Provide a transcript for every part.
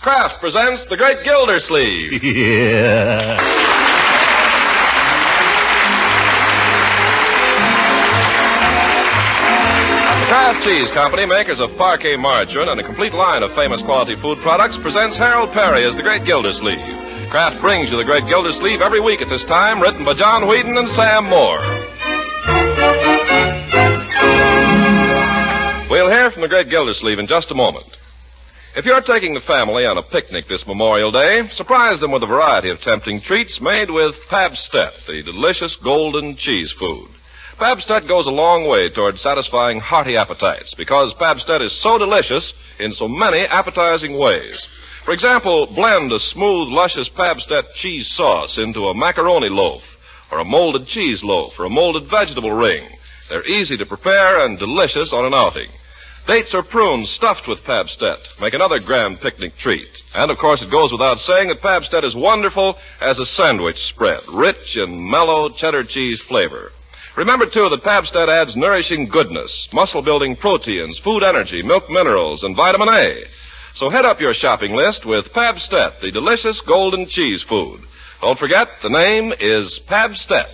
Kraft presents The Great Gildersleeves. Yeah. The Kraft Cheese Company, makers of Parquet margarine and a complete line of famous quality food products, presents Harold Perry as The Great Gildersleeve. Kraft brings you The Great Gildersleeve every week at this time, written by John Whedon and Sam Moore. We'll hear from The Great Gildersleeve in just a moment. If you're taking the family on a picnic this Memorial Day, surprise them with a variety of tempting treats made with Pabstet, the delicious golden cheese food. Pabstet goes a long way toward satisfying hearty appetites because Pabstet is so delicious in so many appetizing ways. For example, blend a smooth, luscious Pabstet cheese sauce into a macaroni loaf, or a molded cheese loaf, or a molded vegetable ring. They're easy to prepare and delicious on an outing. Dates or prunes stuffed with Pabstet make another grand picnic treat. And, of course, it goes without saying that Pabstet is wonderful as a sandwich spread, rich in mellow cheddar cheese flavor. Remember, too, that Pabstet adds nourishing goodness, muscle-building proteins, food energy, milk minerals, and vitamin A. So head up your shopping list with Pabstet, the delicious golden cheese food. Don't forget, the name is Pabstet.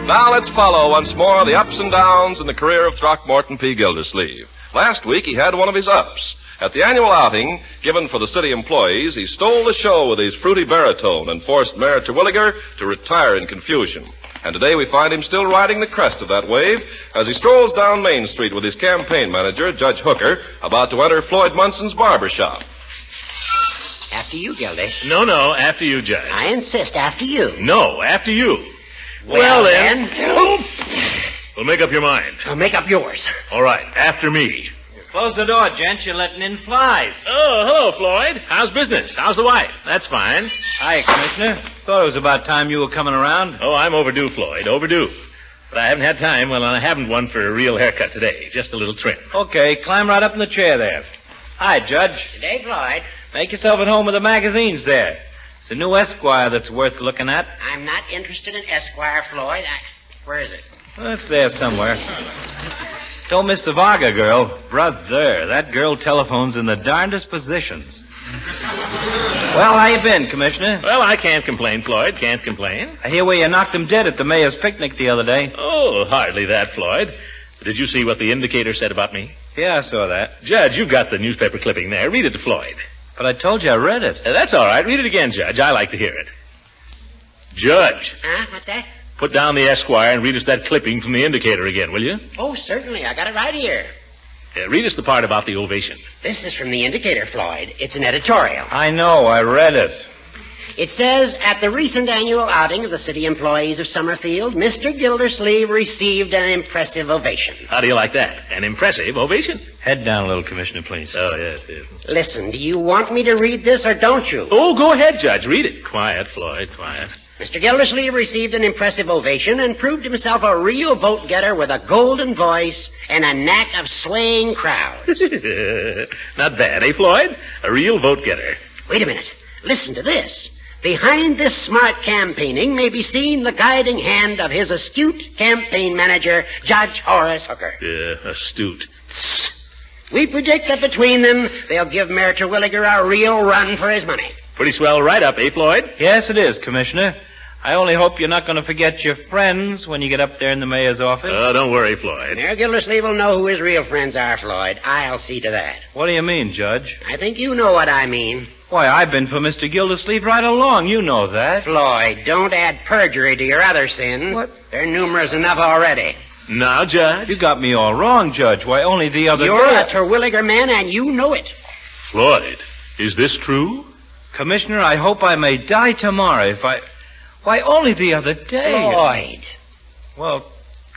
Now let's follow once more the ups and downs in the career of Throckmorton P. Gildersleeve. Last week he had one of his ups. At the annual outing given for the city employees, he stole the show with his fruity baritone and forced Mayor Terwilliger to retire in confusion. And today we find him still riding the crest of that wave as he strolls down Main Street with his campaign manager, Judge Hooker, about to enter Floyd Munson's barber shop. After you, Gildy. No, after you, Judge. I insist, after you. No, after you. Well, then. Well, make up your mind. I'll make up yours. All right, after me. Close the door, gents. You're letting in flies. Oh, hello, Floyd. How's business? How's the wife? That's fine. Hi, Commissioner. Thought it was about time you were coming around. Oh, I'm overdue, Floyd, overdue. But I haven't had time. Well, I haven't one for a real haircut today. Just a little trim. Okay, climb right up in the chair there. Hi, Judge. Good day, Floyd. Make yourself at home with the magazines there. It's a new Esquire that's worth looking at. I'm not interested in Esquire, Floyd. Where is it? Well, it's there somewhere. Don't miss the Varga girl. Brother, that girl telephones in the darndest positions. Well, how you been, Commissioner? Well, I can't complain, Floyd. Can't complain. I hear where you knocked him dead at the mayor's picnic the other day. Oh, hardly that, Floyd. Did you see what the indicator said about me? Yeah, I saw that. Judge, you've got the newspaper clipping there. Read it to Floyd. But I told you I read it. That's all right. Read it again, Judge. I like to hear it. Judge. Huh? What's that? Put down the Esquire and read us that clipping from the indicator again, will you? Oh, certainly. I got it right here. Read us the part about the ovation. This is from the indicator, Floyd. It's an editorial. I know. I read it. It says, at the recent annual outing of the city employees of Summerfield, Mr. Gildersleeve received an impressive ovation. How do you like that? An impressive ovation? Head down a little, Commissioner, please. Oh, yes. Listen, do you want me to read this or don't you? Oh, go ahead, Judge. Read it. Quiet, Floyd, quiet. Mr. Gildersleeve received an impressive ovation and proved himself a real vote-getter with a golden voice and a knack of swaying crowds. Not bad, eh, Floyd? A real vote-getter. Wait a minute. Listen to this. Behind this smart campaigning may be seen the guiding hand of his astute campaign manager, Judge Horace Hooker. Astute. We predict that between them, they'll give Mayor Terwilliger a real run for his money. Pretty swell write-up, eh, Floyd? Yes, it is, Commissioner. I only hope you're not going to forget your friends when you get up there in the mayor's office. Oh, don't worry, Floyd. Mayor Gildersleeve will know who his real friends are, Floyd. I'll see to that. What do you mean, Judge? I think you know what I mean. Why, I've been for Mr. Gildersleeve right along. You know that. Floyd, don't add perjury to your other sins. What? They're numerous enough already. Now, Judge? You got me all wrong, Judge. Why, only the other You're day... a Terwilliger man, and you know it. Floyd, is this true? Commissioner, I hope I may die tomorrow if I... Why, only the other day. Floyd. Well,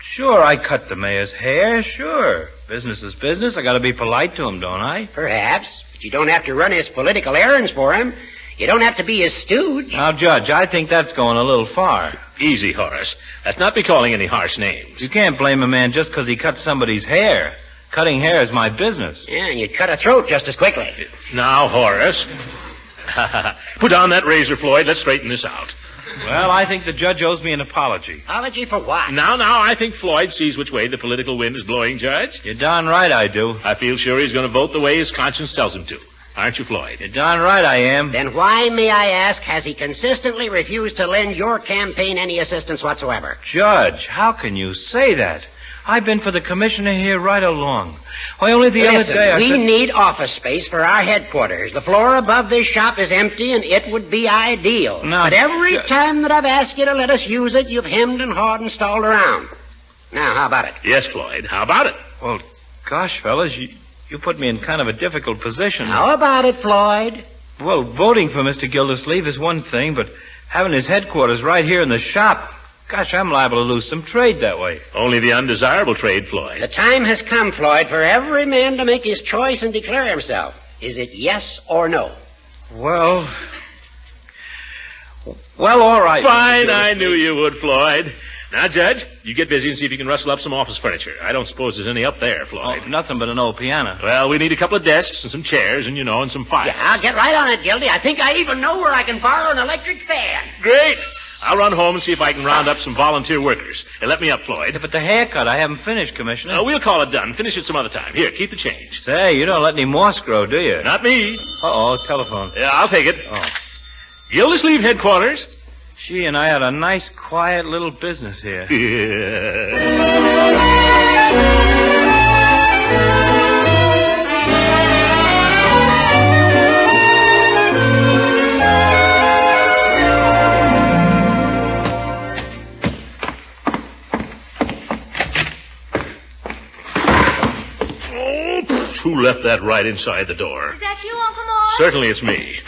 sure, I cut the mayor's hair, sure. Business is business. I got to be polite to him, don't I? Perhaps, but you don't have to run his political errands for him. You don't have to be his stooge. Now, Judge, I think that's going a little far. Easy, Horace. Let's not be calling any harsh names. You can't blame a man just because he cut somebody's hair. Cutting hair is my business. Yeah, and you'd cut a throat just as quickly. Now, Horace. Put down that razor, Floyd. Let's straighten this out. Well, I think the judge owes me an apology. Apology for what? Now, I think Floyd sees which way the political wind is blowing, Judge. You're darn right I do. I feel sure he's going to vote the way his conscience tells him to. Aren't you, Floyd? You're darn right I am. Then why, may I ask, has he consistently refused to lend your campaign any assistance whatsoever? Judge, how can you say that? I've been for the commissioner here right along. Why, only the other day we need office space for our headquarters. The floor above this shop is empty, and it would be ideal. No, but every time that I've asked you to let us use it, you've hemmed and hawed and stalled around. Now, how about it? Yes, Floyd. How about it? Well, gosh, fellas, you put me in kind of a difficult position. How about it, Floyd? Well, voting for Mr. Gildersleeves is one thing, but having his headquarters right here in the shop, gosh, I'm liable to lose some trade that way. Only the undesirable trade, Floyd. The time has come, Floyd, for every man to make his choice and declare himself. Is it yes or no? Well, all right. Fine, I knew you would, Floyd. Now, Judge, you get busy and see if you can rustle up some office furniture. I don't suppose there's any up there, Floyd. Oh, nothing but an old piano. Well, we need a couple of desks and some chairs and, and some files. Yeah, I'll get right on it, Gildy. I think I even know where I can borrow an electric fan. Great. I'll run home and see if I can round up some volunteer workers. Hey, let me up, Floyd. Yeah, but the haircut, I haven't finished, Commissioner. We'll call it done. Finish it some other time. Here, keep the change. Say, you don't let any moss grow, do you? Not me. Uh-oh, telephone. Yeah, I'll take it. Oh. Gildersleeves headquarters. She and I had a nice, quiet little business here. Who left that right inside the door? Is that you, Uncle Mort? Certainly it's me.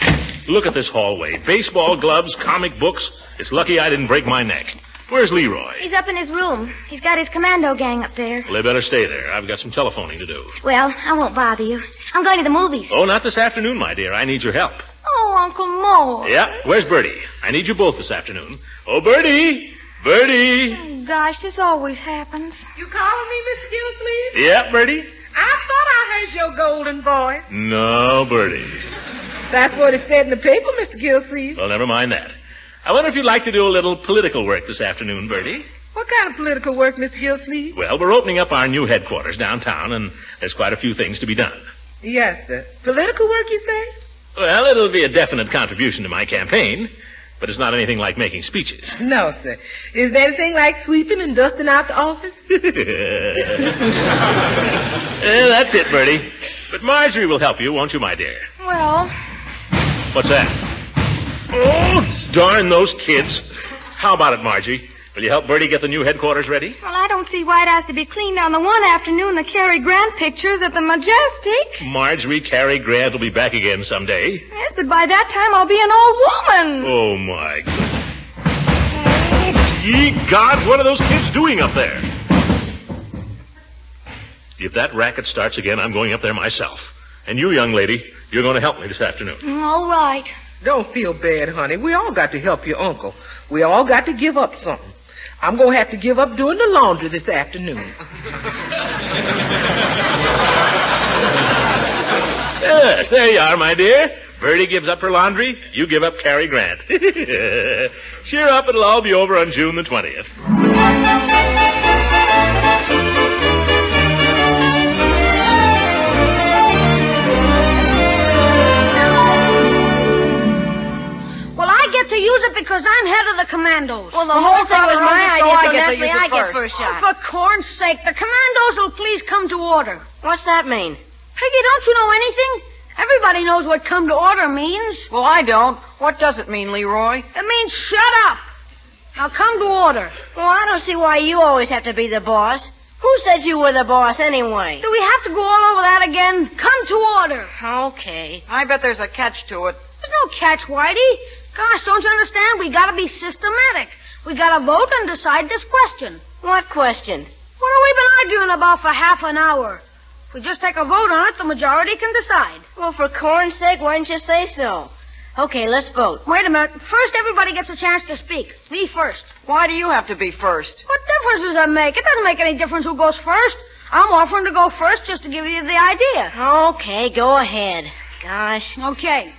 Look at this hallway. Baseball gloves, comic books. It's lucky I didn't break my neck. Where's Leroy? He's up in his room. He's got his commando gang up there. Well, they better stay there. I've got some telephoning to do. Well, I won't bother you. I'm going to the movies. Oh, not this afternoon, my dear. I need your help. Oh, Uncle Mort. Yeah, where's Bertie? I need you both this afternoon. Oh, Bertie! Bertie! Oh, gosh, this always happens. You calling me, Mr. Gildersleeves? Yeah, Bertie? I thought I heard your golden voice. No, Bertie. That's what it said in the paper, Mr. Gildersleeves. Well, never mind that. I wonder if you'd like to do a little political work this afternoon, Bertie. What kind of political work, Mr. Gildersleeves? Well, we're opening up our new headquarters downtown, and there's quite a few things to be done. Yes, sir. Political work, you say? Well, it'll be a definite contribution to my campaign, but it's not anything like making speeches. No, sir. Is there anything like sweeping and dusting out the office? That's it, Bertie. But Marjorie will help you, won't you, my dear? Well, What's that? Oh, darn those kids. How about it, Margie? Will you help Bertie get the new headquarters ready? well, I don't see why it has to be cleaned on the one afternoon the Cary Grant pictures at the Majestic. Marjorie, Cary Grant will be back again someday. Yes, but by that time I'll be an old woman. Oh, my God. Ye gods, what are those kids doing up there? If that racket starts again, I'm going up there myself. And you, young lady, you're going to help me this afternoon. All right. Don't feel bad, honey. We all got to help your uncle. We all got to give up something. I'm going to have to give up doing the laundry this afternoon. Yes, there you are, my dear. Bertie gives up her laundry. You give up Cary Grant. Cheer up. It'll all be over on June the 20th. To use it because I'm head of the commandos. Well, the whole thing was my idea, so naturally I get first Oh, shot. for corn's sake, the commandos will please come to order. What's that mean? Piggy, don't you know anything? Everybody knows what come to order means. Well, I don't. What does it mean, Leroy? It means shut up. Now come to order. Well, I don't see why you always have to be the boss. Who said you were the boss anyway? Do we have to go all over that again? Come to order. Okay. I bet there's a catch to it. There's no catch, Whitey. Gosh, don't you understand? We gotta be systematic. We gotta vote and decide this question. What question? What have we been arguing about for half an hour? If we just take a vote on it, the majority can decide. Well, for corn's sake, why didn't you say so? Okay, let's vote. Wait a minute. First, everybody gets a chance to speak. Me first. Why do you have to be first? What difference does that make? It doesn't make any difference who goes first. I'm offering to go first just to give you the idea. Okay, go ahead. Gosh. Okay.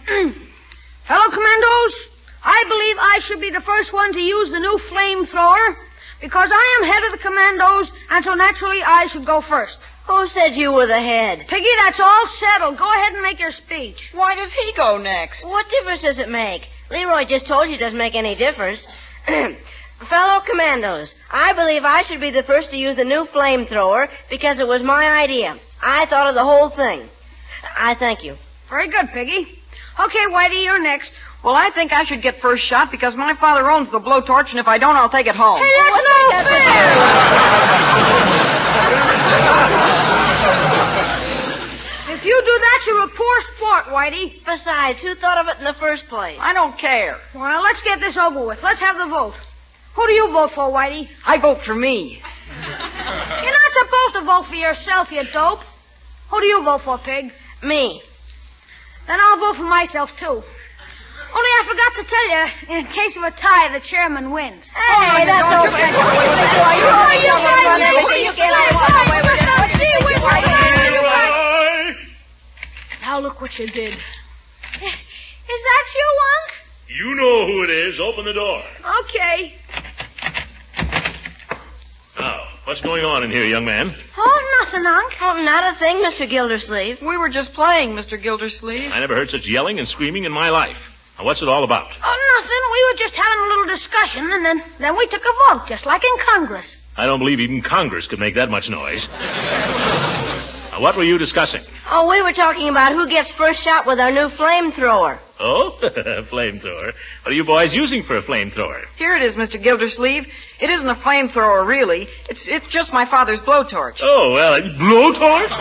Fellow commandos, I believe I should be the first one to use the new flamethrower because I am head of the commandos, and so naturally I should go first. Who said you were the head? Piggy, that's all settled. Go ahead and make your speech. Why does he go next? What difference does it make? Leroy just told you it doesn't make any difference. Fellow commandos, I believe I should be the first to use the new flamethrower because it was my idea. I thought of the whole thing. I thank you. Very good, Piggy. Okay, Whitey, you're next. Well, I think I should get first shot because my father owns the blowtorch, and if I don't, I'll take it home. Hey, that's no fair! If you do that, you're a poor sport, Whitey. Besides, who thought of it in the first place? I don't care. Well, now, let's get this over with. Let's have the vote. Who do you vote for, Whitey? I vote for me. You're not supposed to vote for yourself, you dope. Who do you vote for, Pig? Me. Then I'll vote for myself, too. Only I forgot to tell you, in case of a tie, the chairman wins. Hey, that's no fair. Now look what you did. Is that you, Unc? You know who it is. Open the door. Okay. Now, what's going on in here, young man? Oh, nothing, Unc. Oh, not a thing, Mr. Gildersleeve. We were just playing, Mr. Gildersleeve. I never heard such yelling and screaming in my life. Now, what's it all about? Oh, nothing. We were just having a little discussion, and then we took a vote, just like in Congress. I don't believe even Congress could make that much noise. Now, what were you discussing? Oh, we were talking about who gets first shot with our new flamethrower. Oh, flamethrower. What are you boys using for a flamethrower? Here it is, Mr. Gildersleeve. It isn't a flamethrower, really. It's just my father's blowtorch. Oh, well, blowtorch?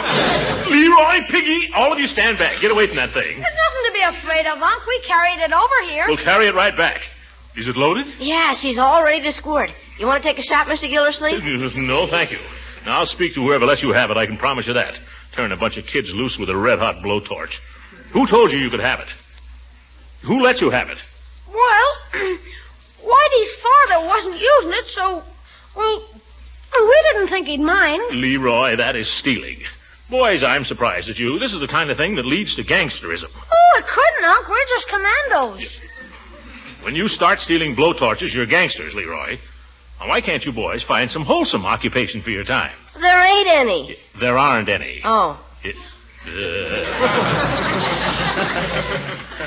Leroy, Piggy, all of you stand back. Get away from that thing. There's nothing to be afraid of, Unc. We carried it over here. We'll carry it right back. Is it loaded? Yeah, she's all ready to squirt. You want to take a shot, Mr. Gildersleeve? No, thank you. Now, I'll speak to whoever lets you have it. I can promise you that. Turn a bunch of kids loose with a red-hot blowtorch. Who told you you could have it? Who let you have it? Well, Whitey's father wasn't using it, so, well, we didn't think he'd mind. Leroy, that is stealing. Boys, I'm surprised at you. This is the kind of thing that leads to gangsterism. Oh, it couldn't, Unc. We're just commandos. When you start stealing blowtorches, you're gangsters, Leroy. Now, why can't you boys find some wholesome occupation for your time? There ain't any. There aren't any. Oh.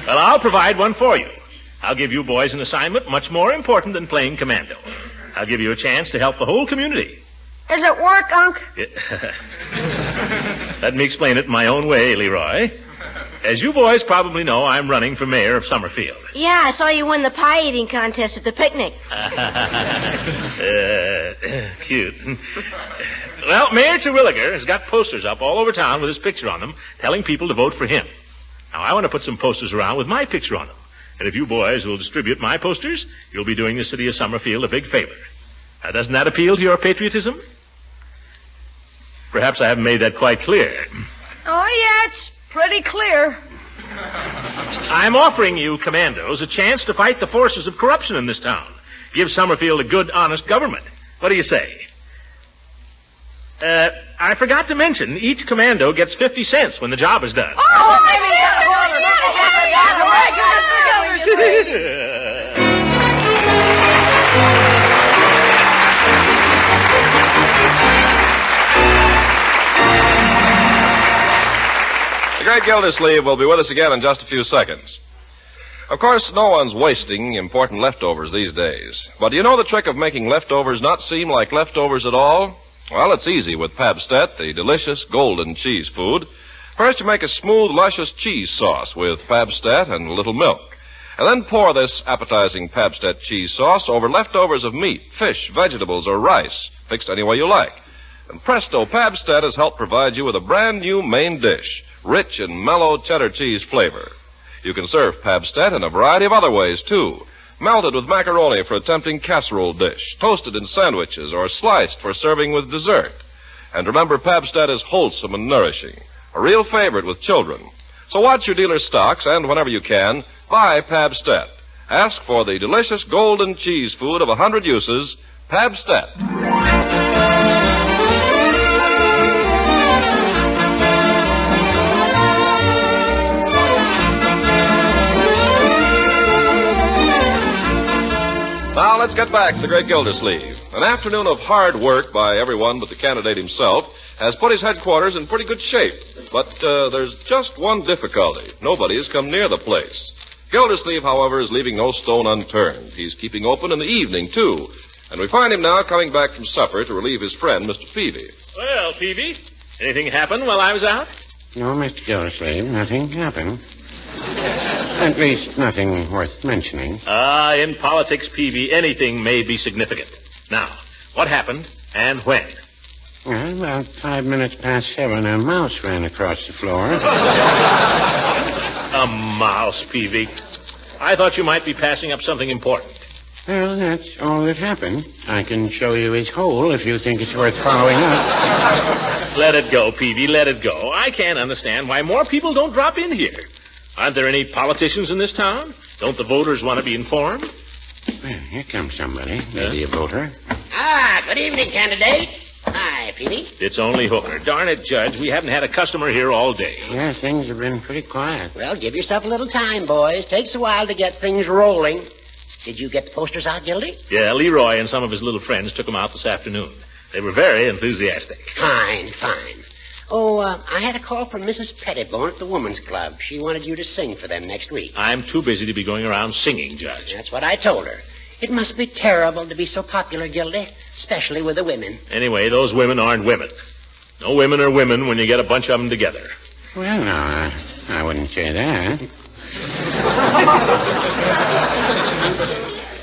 Well, I'll provide one for you. I'll give you boys an assignment much more important than playing commando. I'll give you a chance to help the whole community. Does it work, Unc? Let me explain it in my own way, Leroy. As you boys probably know, I'm running for mayor of Summerfield. Yeah, I saw you win the pie eating contest at the picnic. Cute. Well, Mayor Terwilliger has got posters up all over town with his picture on them, telling people to vote for him. Now, I want to put some posters around with my picture on them. And if you boys will distribute my posters, you'll be doing the city of Summerfield a big favor. Now, doesn't that appeal to your patriotism? Perhaps I haven't made that quite clear. Oh, yeah, it's pretty clear. I'm offering you, commandos, a chance to fight the forces of corruption in this town. Give Summerfield a good, honest government. What do you say? I forgot to mention, each commando gets 50 cents when the job is done. The great Gildersleeve will be with us again in just a few seconds. Of course, no one's wasting important leftovers these days. But do you know the trick of making leftovers not seem like leftovers at all? Well, it's easy with Pabstet, the delicious golden cheese food. First, you make a smooth, luscious cheese sauce with Pabstet and a little milk. And then pour this appetizing Pabstet cheese sauce over leftovers of meat, fish, vegetables, or rice, fixed any way you like. And presto, Pabstet has helped provide you with a brand new main dish, rich and mellow cheddar cheese flavor. You can serve Pabstet in a variety of other ways, too. Melted with macaroni for a tempting casserole dish, toasted in sandwiches, or sliced for serving with dessert. And remember, Pabstet is wholesome and nourishing, a real favorite with children. So watch your dealer's stocks, and whenever you can, buy Pabstet. Ask for the delicious golden cheese food of 100 uses, Pabstet. Now, let's get back to the great Gildersleeve. An afternoon of hard work by everyone but the candidate himself has put his headquarters in pretty good shape. But there's just one difficulty. Nobody has come near the place. Gildersleeve, however, is leaving no stone unturned. He's keeping open in the evening, too. And we find him now coming back from supper to relieve his friend, Mr. Peavy. Well, Peavy, anything happen while I was out? No, Mr. Gildersleeve, nothing happened. At least nothing worth mentioning. In politics, Peavy, anything may be significant. Now, what happened and when? Well, about 5 minutes past 7, a mouse ran across the floor. A mouse, Peavy. I thought you might be passing up something important. Well, that's all that happened. I can show you his hole if you think it's worth following up. Let it go, Peavy, let it go. I can't understand why more people don't drop in here. Aren't there any politicians in this town? Don't the voters want to be informed? Well, here comes somebody. Maybe a voter. Good evening, candidate. Hi, Peavy. It's only Hooker. Darn it, Judge, we haven't had a customer here all day. Yeah, things have been pretty quiet. Well, give yourself a little time, boys. Takes a while to get things rolling. Did you get the posters out, Gildy? Yeah, Leroy and some of his little friends took them out this afternoon. They were very enthusiastic. Fine. I had a call from Mrs. Pettibone at the Woman's Club. She wanted you to sing for them next week. I'm too busy to be going around singing, Judge. That's what I told her. It must be terrible to be so popular, Gildy, especially with the women. Anyway, those women aren't women. No women are women when you get a bunch of them together. Well, no, I wouldn't say that.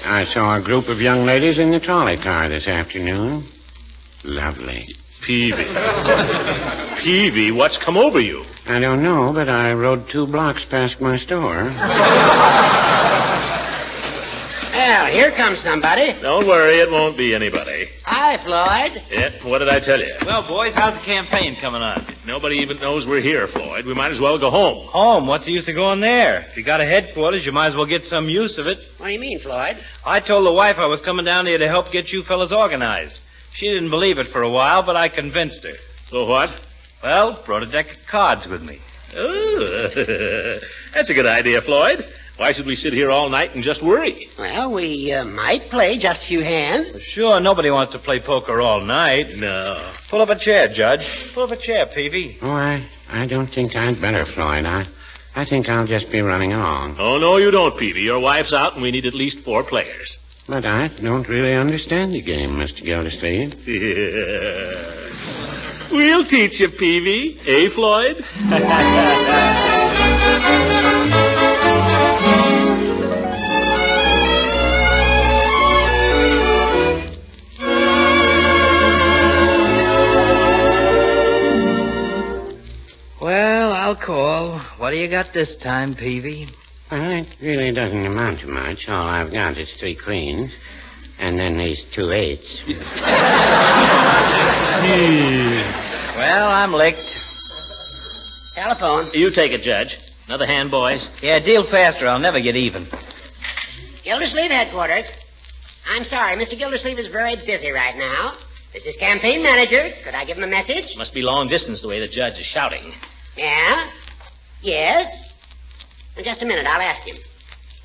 I saw a group of young ladies in the trolley car this afternoon. Lovely. Peavy, what's come over you? I don't know, but I rode 2 blocks past my store. Well, here comes somebody. Don't worry, it won't be anybody. Hi, Floyd. Yeah, what did I tell you? Well, boys, how's the campaign coming on? Nobody even knows we're here, Floyd. We might as well go home. Home? What's the use of going there? If you got a headquarters, you might as well get some use of it. What do you mean, Floyd? I told the wife I was coming down here to help get you fellas organized. She didn't believe it for a while, but I convinced her. So what? Well, brought a deck of cards with me. Oh, that's a good idea, Floyd. Why should we sit here all night and just worry? Well, we might play just a few hands. Sure, nobody wants to play poker all night. No. Pull up a chair, Judge. Pull up a chair, Peavy. Oh, I don't think I'd better, Floyd. I think I'll just be running along. Oh, no, you don't, Peavy. Your wife's out, and we need at least 4 players. But I don't really understand the game, Mr. Gildersleeve. We'll teach you, Peavy. Eh, Floyd? Well, I'll call. What do you got this time, Peavy? Well, it really doesn't amount to much. All I've got is 3 queens. And then these 2 8s. Well, I'm licked. Telephone. You take it, Judge. Another hand, boys. Yeah, deal faster. I'll never get even. Gildersleeve headquarters. I'm sorry, Mr. Gildersleeve is very busy right now. This is campaign manager. Could I give him a message? Must be long distance the way the judge is shouting. Yeah? Yes? In just a minute, I'll ask him.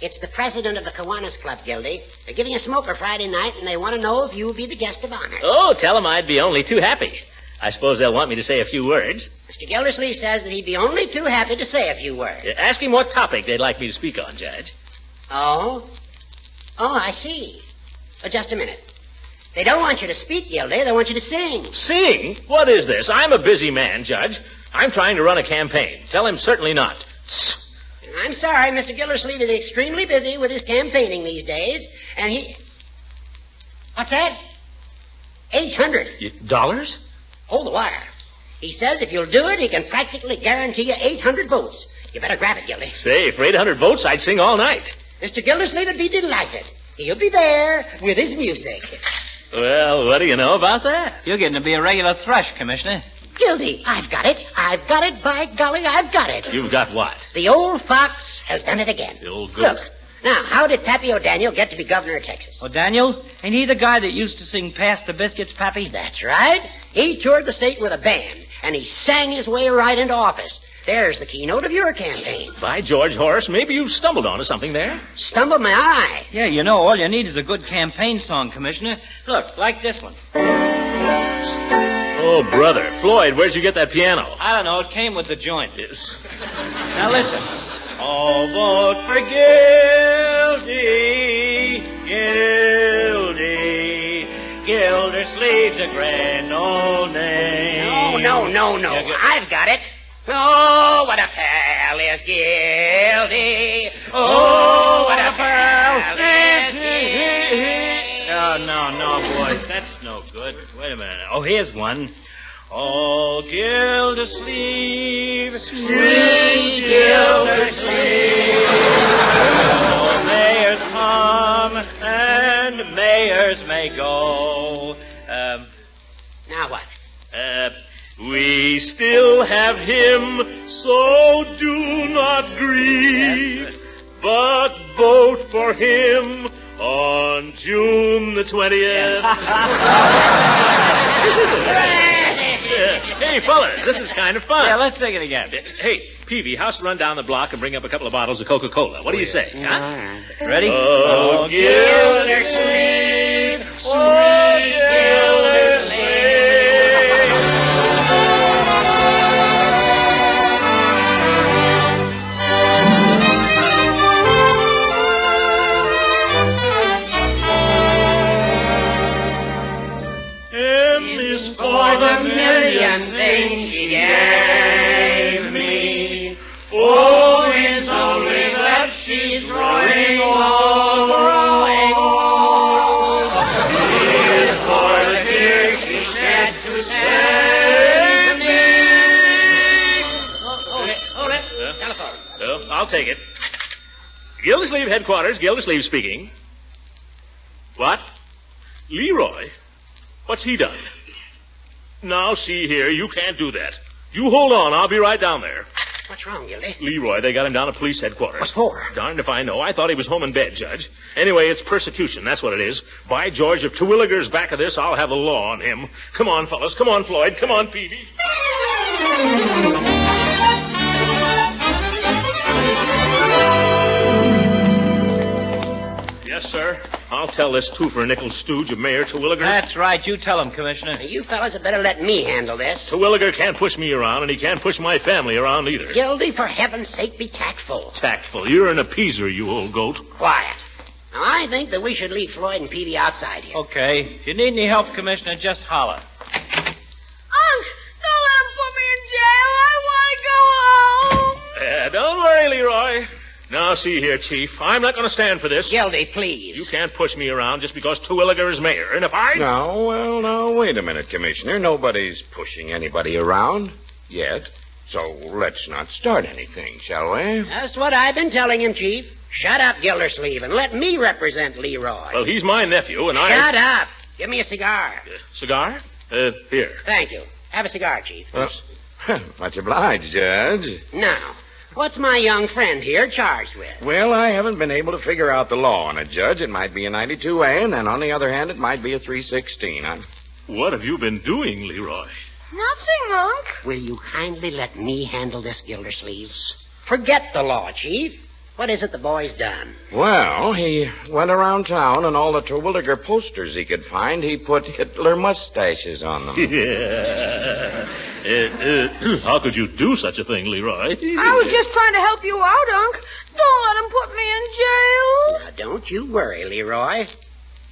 It's the president of the Kiwanis Club, Gildy. They're giving a smoker Friday night, and they want to know if you will be the guest of honor. Oh, tell him I'd be only too happy. I suppose they'll want me to say a few words. Mr. Gildersleeve says that he'd be only too happy to say a few words. Ask him what topic they'd like me to speak on, Judge. Oh, I see. Just a minute. They don't want you to speak, Gildy. They want you to sing. Sing? What is this? I'm a busy man, Judge. I'm trying to run a campaign. Tell him certainly not. Tss. I'm sorry, Mr. Gildersleeve is extremely busy with his campaigning these days, and he... What's that? $800. Dollars? Hold the wire. He says if you'll do it, he can practically guarantee you 800 votes. You better grab it, Gildy. Say, for 800 votes, I'd sing all night. Mr. Gildersleeve would be delighted. He'll be there with his music. Well, what do you know about that? You're getting to be a regular thrush, Commissioner. Gildy, I've got it. By golly, I've got it. You've got what? The old fox has done it again. The old goat. Look, now, how did Pappy O'Daniel get to be governor of Texas? O'Daniel? Ain't he the guy that used to sing Pass the Biscuits, Pappy? That's right. He toured the state with a band, and he sang his way right into office. There's the keynote of your campaign. By George, Horace, maybe you've stumbled onto something there. Stumbled my eye. Yeah, you know, all you need is a good campaign song, Commissioner. Look, like this one. Oh, brother. Floyd, where'd you get that piano? I don't know. It came with the joint. Yes. Now listen. All vote for Gildy, Gildy. Gildersleeves, a grand old name. No. I've got it. Oh, what a pal is Gildy. Oh, what a pal is Gildy. Oh, no, boys. That's no good. Wait a minute. Oh, here's one. Oh, Gildersleeves, sweet Gildersleeves. Oh, mayors come and mayors may go. Now what? We still have him, so do not grieve, but vote for him on June the 20th. Hey, fellas, this is kind of fun. Yeah, let's sing it again. Hey, Peavy, how's to run down the block and bring up a couple of bottles of Coca-Cola? What do you say? Huh? Ready? Oh, Gildersleeve, sweet Gildersleeve. For the million things she gave me. Oh, it's only that she's growing old, growing old. It is for the tears she shed to save me. Hold it. Telephone. Well, I'll take it. Gildersleeve headquarters, Gildersleeve speaking. What? Leroy? What's he done? Now, see here, you can't do that. You hold on, I'll be right down there. What's wrong, Gildy? Leroy, they got him down at police headquarters. What for? Darned if I know. I thought he was home in bed, Judge. Anyway, it's persecution, that's what it is. By George, if Terwilliger's back of this, I'll have the law on him. Come on, fellas. Come on, Floyd. Come on, Peavy. Yes, sir. I'll tell this two-for-a-nickel stooge of Mayor Terwilliger's. That's right. You tell him, Commissioner. Now, you fellas had better let me handle this. Terwilliger can't push me around, and he can't push my family around either. Gildy, for heaven's sake, be tactful. Tactful. You're an appeaser, you old goat. Quiet. Now, I think that we should leave Floyd and Peavy outside here. Okay. If you need any help, Commissioner, just holler. Unc, don't let him put me in jail. I want to go home. Don't worry, Leroy. Now, see here, Chief. I'm not going to stand for this. Gildy, please. You can't push me around just because Terwilliger is mayor. And if I... Now, wait a minute, Commissioner. Nobody's pushing anybody around yet. So let's not start anything, shall we? That's what I've been telling him, Chief. Shut up, Gildersleeve, and let me represent Leroy. Well, he's my nephew, and Shut up. Give me a cigar. Cigar? Here. Thank you. Have a cigar, Chief. Much obliged, Judge. Now, what's my young friend here charged with? Well, I haven't been able to figure out the law on it, Judge. It might be a 92A, and then on the other hand, it might be a 316. What have you been doing, Leroy? Nothing, Unc. Will you kindly let me handle this, Gildersleeves? Forget the law, Chief. What is it the boy's done? Well, he went around town, and all the Terwilliger posters he could find, he put Hitler mustaches on them. Yeah. How could you do such a thing, Leroy? I was just trying to help you out, Unc. Don't let him put me in jail. Now, don't you worry, Leroy.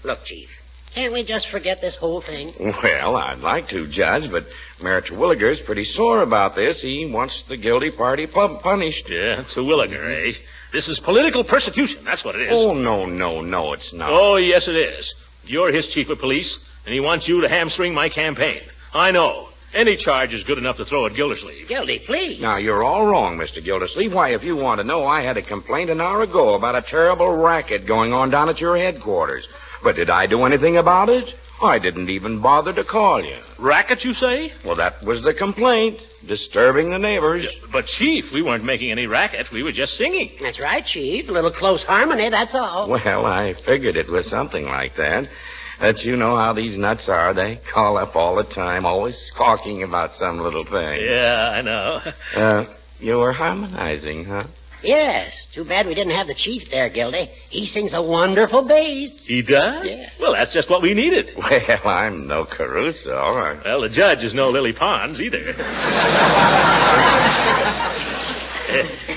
Look, Chief, can't we just forget this whole thing? Well, I'd like to, Judge, but Mayor Terwilliger's pretty sore about this. He wants the guilty party punished. Yeah, Terwilliger, eh? This is political persecution. That's what it is. Oh, no, it's not. Oh, yes, it is. You're his chief of police, and he wants you to hamstring my campaign. I know. Any charge is good enough to throw at Gildersleeve. Gildy, please. Now, you're all wrong, Mr. Gildersleeve. Why, if you want to know, I had a complaint an hour ago about a terrible racket going on down at your headquarters. But did I do anything about it? I didn't even bother to call you. Racket, you say? Well, that was the complaint. Disturbing the neighbors. Yeah, but, Chief, we weren't making any racket. We were just singing. That's right, Chief. A little close harmony, that's all. Well, I figured it was something like that. But you know how these nuts are. They call up all the time, always squawking about some little thing. Yeah, I know. You were harmonizing, huh? Yes. Too bad we didn't have the chief there, Gildy. He sings a wonderful bass. He does? Yeah. Well, that's just what we needed. Well, I'm no Caruso. Well, the judge is no Lily Pons either.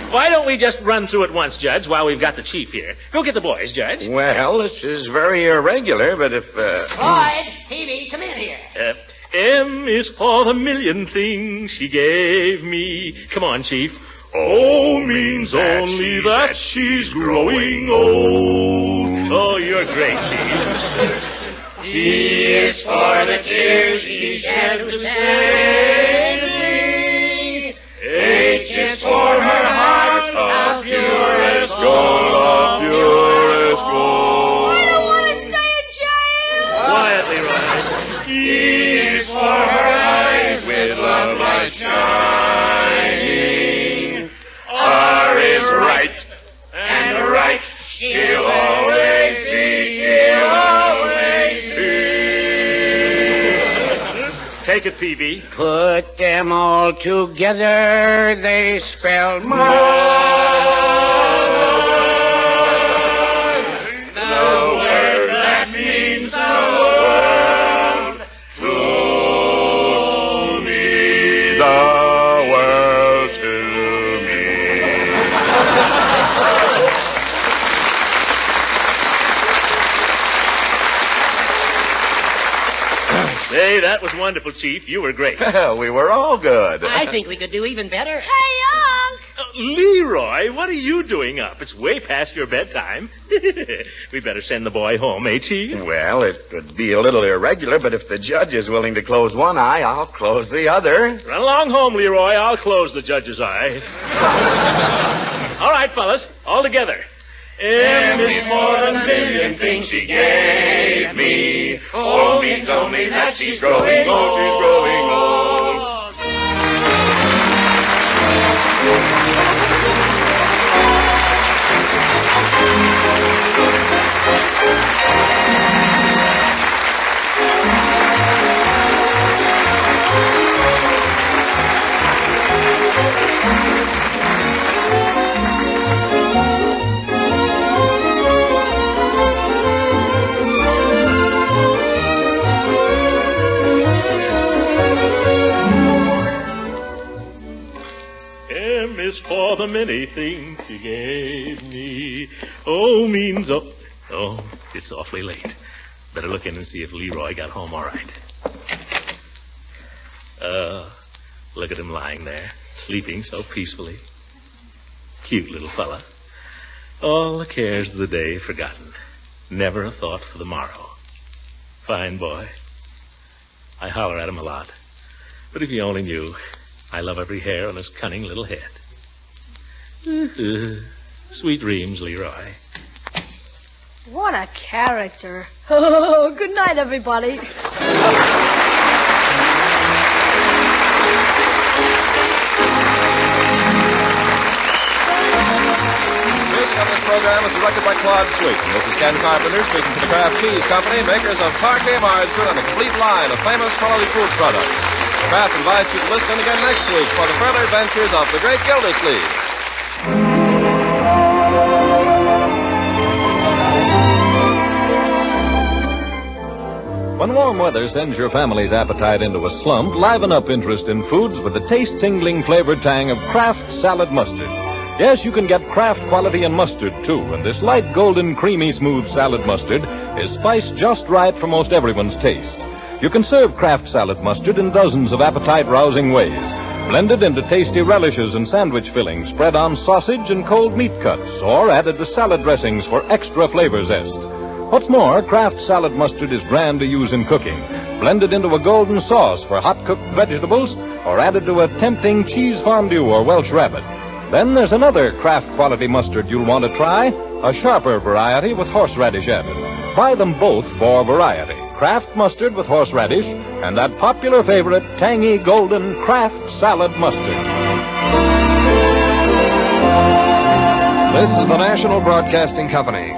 Why don't we just run through it once, Judge, while we've got the chief here? Go get the boys, Judge. Well, this is very irregular, but if, Floyd, Peavy, come in here. M is for the million things she gave me. Come on, Chief. O means only that she's growing old. Oh, you're great, Chief. T is for the tears she shed to save me. H is for her heart of purest gold, of purest gold. I don't want to stay in jail. Quietly, Roy. E is for her eyes with love light shining. R is right, and right she'll always be, she'll always be. Take it, Peavy. Put them all together, they spell more. The word that means the world to me. The world to me. Say, that was wonderful, Chief. You were great. well, we were all good. I think we could do even better. Hey, Unc! Leroy, what are you doing up? It's way past your bedtime. We better send the boy home, eh, Chief? Well, it would be a little irregular, but if the judge is willing to close one eye, I'll close the other. Run along home, Leroy. I'll close the judge's eye. All right, fellas, all together. M is for the million things she gave me. O means only that she's growing old, she's growing old. M is for the many things she gave me. O means oh, it's awfully late. Better look in and see if Leroy got home all right. Look at him lying there, sleeping so peacefully. Cute little fella. All the cares of the day forgotten. Never a thought for the morrow. Fine boy. I holler at him a lot. But if you only knew, I love every hair on his cunning little head. Sweet dreams, Leroy. What a character. Oh, good night, everybody. Music on this program is directed by Claude Sweeten. This is Ken Carpenter speaking to the Kraft Cheese Company, makers of parquet margarine and a complete line of famous quality food products. Kraft invites you to listen again next week for the further adventures of the great Gildersleeves. When warm weather sends your family's appetite into a slump, liven up interest in foods with the taste-tingling flavored tang of Kraft Salad Mustard. Yes, you can get Kraft quality in mustard, too, and this light golden, creamy, smooth salad mustard is spiced just right for most everyone's taste. You can serve Kraft Salad Mustard in dozens of appetite-rousing ways. Blended into tasty relishes and sandwich fillings, spread on sausage and cold meat cuts, or added to salad dressings for extra flavor zest. What's more, Kraft Salad Mustard is grand to use in cooking, blended into a golden sauce for hot-cooked vegetables, or added to a tempting cheese fondue or Welsh rabbit. Then there's another Kraft quality mustard you'll want to try, a sharper variety with horseradish added. Buy them both for variety. Kraft mustard with horseradish, and that popular favorite, tangy golden Kraft Salad Mustard. This is the National Broadcasting Company.